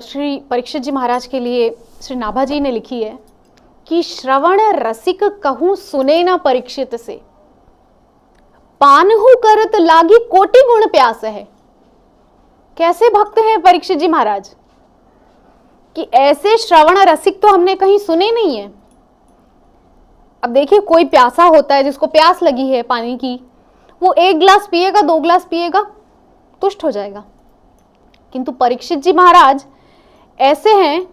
श्री परीक्षित जी महाराज के लिए श्री नाभा जी ने लिखी है कि श्रवण रसिक कहूं सुने न परीक्षित से, पानहु करत लागी कोटि गुण प्यास है। कैसे भक्त हैं परीक्षित जी महाराज कि ऐसे श्रवण रसिक तो हमने कहीं सुने नहीं है। अब देखिए, कोई प्यासा होता है, जिसको प्यास लगी है पानी की, वो 1 गिलास पिएगा, 2 गिलास पिएगा, तुष्ट हो जाएगा। किंतु परीक्षित जी महाराज ऐसे हैं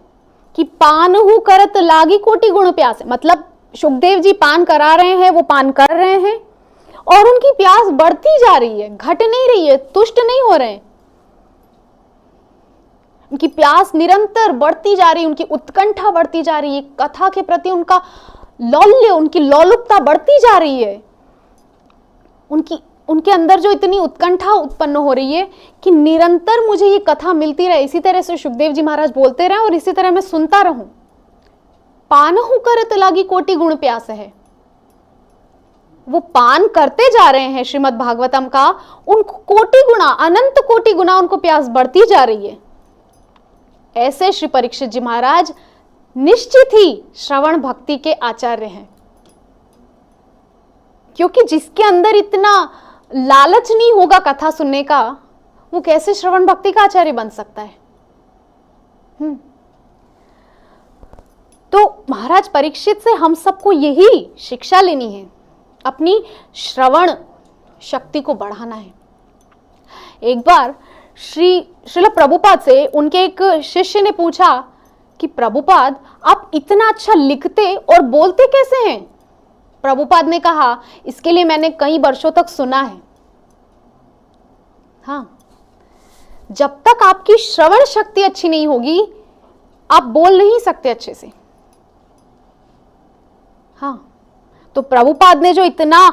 कि पानहु करत लागी कोटि गुण प्यास है। मतलब सुखदेव जी पान करा रहे हैं, वो पान कर रहे हैं और उनकी प्यास बढ़ती जा रही है, घट नहीं रही है, तुष्ट नहीं हो रहे हैं। उनकी प्यास निरंतर बढ़ती जा रही है, उनकी उत्कंठा बढ़ती जा रही है, कथा के प्रति उनका लौल्य, उनकी लौलुपता बढ़ती जा रही है। उनके अंदर जो इतनी उत्कंठा उत्पन्न हो रही है कि निरंतर मुझे ये कथा मिलती रहे, इसी तरह से सुखदेव जी महाराज बोलते रहे और इसी तरह मैं सुनता रहूं। पानहु करत लागी कोटि गुण प्यास है। वो पान करते जा रहे हैं श्रीमद् भागवतम का, उनको कोटि गुना, अनंत कोटि गुना उनको प्यास बढ़ती जा रही है। ऐसे श्री परीक्षित जी महाराज निश्चित ही श्रवण भक्ति के आचार्य हैं, क्योंकि जिसके अंदर इतना लालच नहीं होगा कथा सुनने का, वो कैसे श्रवण भक्ति का आचार्य बन सकता है। तो महाराज परीक्षित से हम सबको यही शिक्षा लेनी है, अपनी श्रवण शक्ति को बढ़ाना है। एक बार श्रील प्रभुपाद से उनके एक शिष्य ने पूछा कि प्रभुपाद, आप इतना अच्छा लिखते और बोलते कैसे हैं? प्रभुपाद ने कहा, इसके लिए मैंने कई वर्षों तक सुना है। हाँ, जब तक आपकी श्रवण शक्ति अच्छी नहीं होगी, आप बोल नहीं सकते अच्छे से। हाँ, तो प्रभुपाद ने जो इतना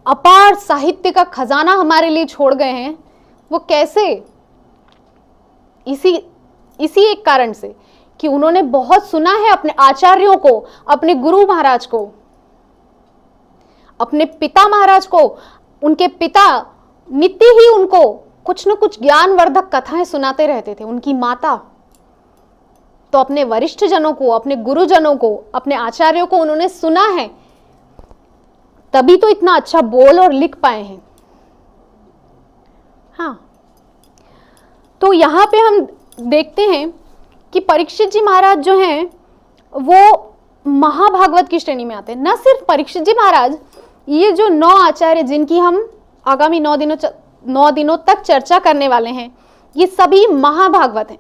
अपार साहित्य का खजाना हमारे लिए छोड़ गए हैं, वो कैसे? इसी एक कारण से कि उन्होंने बहुत सुना है अपने आचार्यों को, अपने गुरु महाराज को, अपने पिता महाराज को। उनके पिता नित्य ही उनको कुछ न कुछ ज्ञानवर्धक कथाएं सुनाते रहते थे। उनकी माता तो अपने वरिष्ठ जनों को, अपने गुरुजनों को, अपने आचार्यों को उन्होंने सुना है, तभी तो इतना अच्छा बोल और लिख पाए हैं। हाँ, तो यहां पे हम देखते हैं कि परीक्षित जी महाराज जो हैं वो महाभागवत की श्रेणी में आते हैं। न सिर्फ परीक्षित जी महाराज, ये जो 9 आचार्य जिनकी हम आगामी 9 दिनों तक चर्चा करने वाले हैं, ये सभी महाभागवत हैं।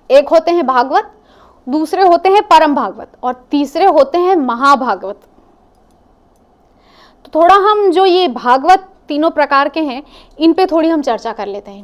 एक होते हैं भागवत, दूसरे होते हैं परम भागवत और तीसरे होते हैं महाभागवत। तो थोड़ा हम जो ये भागवत तीनों प्रकार के हैं, इन पे थोड़ी हम चर्चा कर लेते हैं।